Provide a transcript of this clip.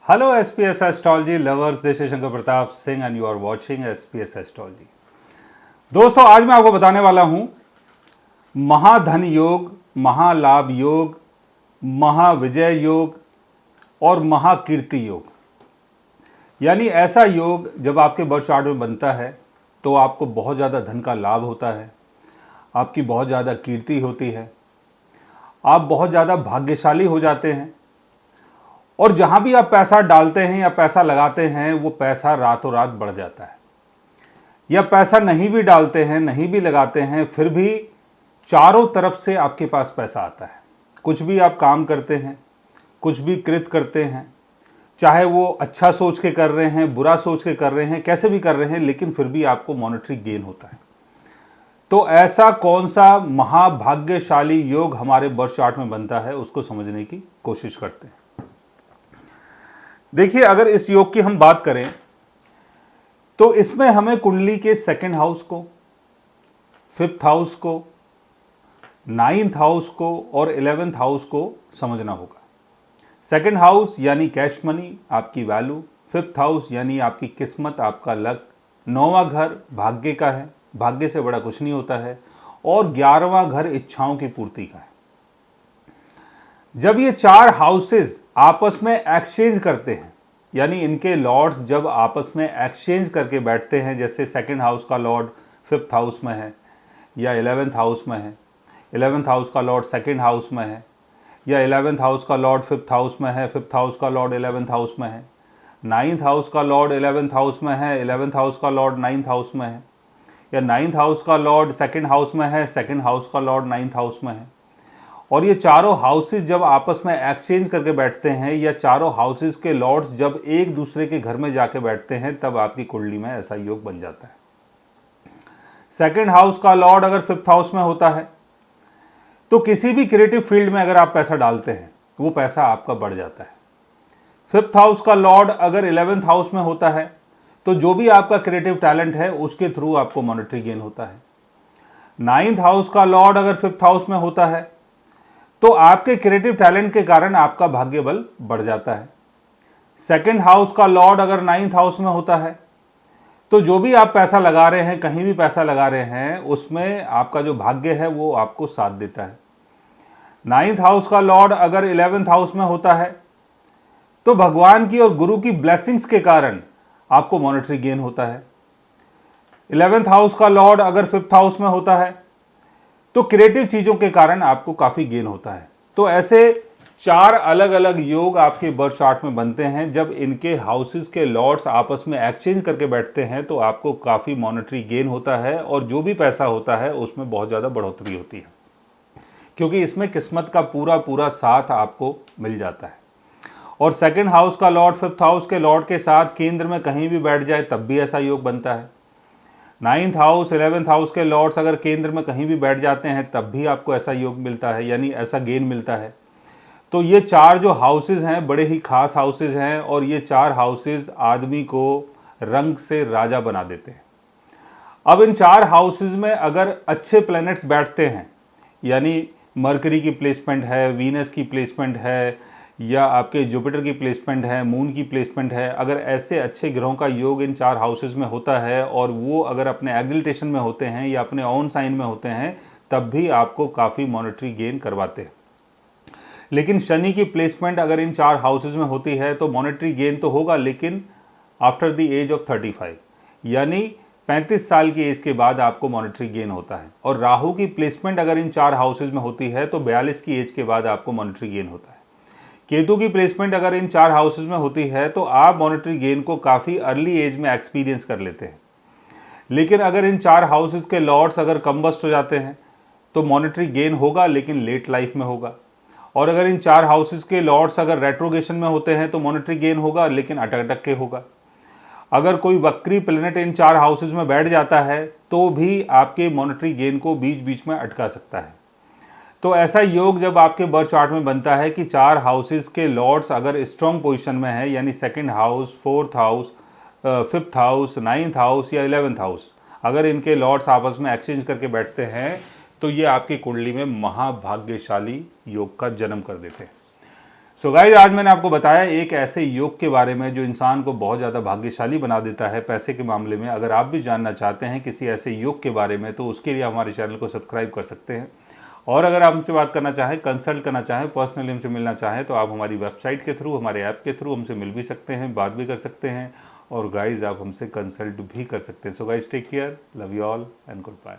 Hello SPS astrology lovers, this is Shankar Pratap Singh and you are watching SPS astrology. दोस्तों, आज मैं आपको बताने वाला हूं महाधन योग, महालाभ योग, महाविजय योग और महाकीर्ति योग। यानी ऐसा योग जब आपके बर्थ चार्ट में बनता है तो आपको बहुत ज़्यादा धन का लाभ होता है, आपकी बहुत ज़्यादा कीर्ति होती है, आप बहुत ज़्यादा भाग्यशाली हो जाते हैं और जहाँ भी आप पैसा डालते हैं या पैसा लगाते हैं वो पैसा रातों रात बढ़ जाता है। या पैसा नहीं भी डालते हैं, नहीं भी लगाते हैं, फिर भी चारों तरफ से आपके पास पैसा आता है। कुछ भी आप काम करते हैं, कुछ भी कृत करते हैं, चाहे वो अच्छा सोच के कर रहे हैं, बुरा सोच के कर रहे हैं, कैसे भी कर रहे हैं, लेकिन फिर भी आपको मॉनेटरी गेन होता है। तो ऐसा कौन सा महाभाग्यशाली योग हमारे बर्थ चार्ट में बनता है, उसको समझने की कोशिश करते हैं। देखिए, अगर इस योग की हम बात करें तो इसमें हमें कुंडली के सेकंड हाउस को, फिफ्थ हाउस को, नाइन्थ हाउस को और 11th हाउस को समझना होगा। सेकंड हाउस यानी कैश मनी, आपकी वैल्यू। फिफ्थ हाउस यानी आपकी किस्मत, आपका लक। 9वां घर भाग्य का है, भाग्य से बड़ा कुछ नहीं होता है। और 11वां घर इच्छाओं की पूर्ति का है। जब ये चार हाउसेस आपस में एक्सचेंज करते हैं, यानी इनके लॉर्ड्स जब आपस में एक्सचेंज करके बैठते हैं, जैसे सेकंड हाउस का लॉर्ड फिफ्थ हाउस में है या 11th हाउस में है, 11th हाउस का लॉर्ड सेकंड हाउस में है, या 11th हाउस का लॉर्ड फिफ्थ हाउस में है, फिफ्थ हाउस का लॉर्ड 11th हाउस में है, 9th हाउस का लॉर्ड 11th हाउस में है, 11th हाउस का लॉर्ड 9th हाउस में है, या 9th हाउस का लॉर्ड सेकंड हाउस में है, सेकंड हाउस का लॉर्ड 9th हाउस में है। और ये चारों हाउसेस जब आपस में एक्सचेंज करके बैठते हैं, या चारों हाउसेस के लॉर्ड्स जब एक दूसरे के घर में जाके बैठते हैं, तब आपकी कुंडली में ऐसा योग बन जाता है। सेकंड हाउस का लॉर्ड अगर फिफ्थ हाउस में होता है तो किसी भी क्रिएटिव फील्ड में अगर आप पैसा डालते हैं वो पैसा आपका बढ़ जाता है। फिफ्थ हाउस का लॉर्ड अगर 11th हाउस में होता है तो जो भी आपका क्रिएटिव टैलेंट है उसके थ्रू आपको मॉनेटरी गेन होता है। 9th हाउस का लॉर्ड अगर फिफ्थ हाउस में होता है तो आपके क्रिएटिव टैलेंट के कारण आपका भाग्य बल बढ़ जाता है। सेकंड हाउस का लॉर्ड अगर 9th हाउस में होता है तो जो भी आप पैसा लगा रहे हैं, कहीं भी पैसा लगा रहे हैं, उसमें आपका जो भाग्य है वो आपको साथ देता है। 9th हाउस का लॉर्ड अगर 11th हाउस में होता है तो भगवान की और गुरु की ब्लेसिंग्स के कारण आपको मॉनेटरी गेन होता है। 11th हाउस का लॉर्ड अगर फिफ्थ हाउस में होता है तो क्रिएटिव चीज़ों के कारण आपको काफ़ी गेन होता है। तो ऐसे चार अलग अलग योग आपके बर्थ चार्ट में बनते हैं। जब इनके हाउसेस के लॉर्ड्स आपस में एक्सचेंज करके बैठते हैं तो आपको काफ़ी मॉनेटरी गेन होता है और जो भी पैसा होता है उसमें बहुत ज़्यादा बढ़ोतरी होती है, क्योंकि इसमें किस्मत का पूरा पूरा साथ आपको मिल जाता है। और सेकंड हाउस का लॉर्ड फिफ्थ हाउस के लॉर्ड के साथ केंद्र में कहीं भी बैठ जाए तब भी ऐसा योग बनता है। 9th हाउस 11th हाउस के लॉर्ड्स अगर केंद्र में कहीं भी बैठ जाते हैं तब भी आपको ऐसा योग मिलता है, यानी ऐसा गेन मिलता है। तो ये चार जो हाउसेस हैं बड़े ही खास हाउसेस हैं और ये चार हाउसेस आदमी को रंग से राजा बना देते हैं। अब इन चार हाउसेस में अगर अच्छे प्लैनेट्स बैठते हैं, यानी मरकरी की प्लेसमेंट है, वीनस की प्लेसमेंट है, या आपके जुपिटर की प्लेसमेंट है, मून की प्लेसमेंट है, अगर ऐसे अच्छे ग्रहों का योग इन चार हाउसेस में होता है और वो अगर अपने एक्सिलटेशन में होते हैं या अपने ऑन साइन में होते हैं, तब भी आपको काफ़ी मॉनेटरी गेन करवाते हैं। लेकिन शनि की प्लेसमेंट अगर इन चार हाउसेस में होती है तो मॉनेटरी गेन तो होगा, लेकिन आफ्टर द एज ऑफ 35, यानी 35 साल की एज के बाद आपको मॉनेटरी गेन होता है। और राहु की प्लेसमेंट अगर इन चार हाउसेज में होती है तो 42 की एज के बाद आपको मॉनेटरी गेन होता है। केतु की प्लेसमेंट अगर इन चार हाउसेज में होती है तो आप मॉनेटरी गेन को काफ़ी अर्ली एज में एक्सपीरियंस कर लेते हैं। लेकिन अगर इन चार हाउसेज के लॉर्ड्स अगर कम्बस्ट हो जाते हैं तो मॉनेटरी गेन होगा, लेकिन लेट लाइफ में होगा। और अगर इन चार हाउसेज के लॉर्ड्स अगर रेट्रोगेशन में होते हैं तो मॉनेटरी गेन होगा, लेकिन अटक अटक के होगा। अगर कोई वक्री प्लेनेट इन चार हाउसेज में बैठ जाता है तो भी आपके मॉनेटरी गेन को बीच बीच में अटका सकता है। तो ऐसा योग जब आपके बर्थ चार्ट में बनता है कि चार हाउसेस के लॉर्ड्स अगर स्ट्रॉन्ग पोजीशन में है, यानी second house, fourth house, fifth house, 9th house या 11th हाउस, अगर इनके लॉर्ड्स आपस में एक्सचेंज करके बैठते हैं तो ये आपकी कुंडली में महाभाग्यशाली योग का जन्म कर देते हैं। सो गाइस, आज मैंने आपको बताया एक ऐसे योग के बारे में जो इंसान को बहुत ज़्यादा भाग्यशाली बना देता है पैसे के मामले में। अगर आप भी जानना चाहते हैं किसी ऐसे योग के बारे में तो उसके लिए हमारे चैनल को सब्सक्राइब कर सकते हैं। और अगर आप हमसे बात करना चाहें, कंसल्ट करना चाहें, पर्सनली हमसे मिलना चाहें तो आप हमारी वेबसाइट के थ्रू, हमारे ऐप के थ्रू हमसे मिल भी सकते हैं, बात भी कर सकते हैं। और गाइज आप हमसे कंसल्ट भी कर सकते हैं। So guys, take care, love you all and good bye.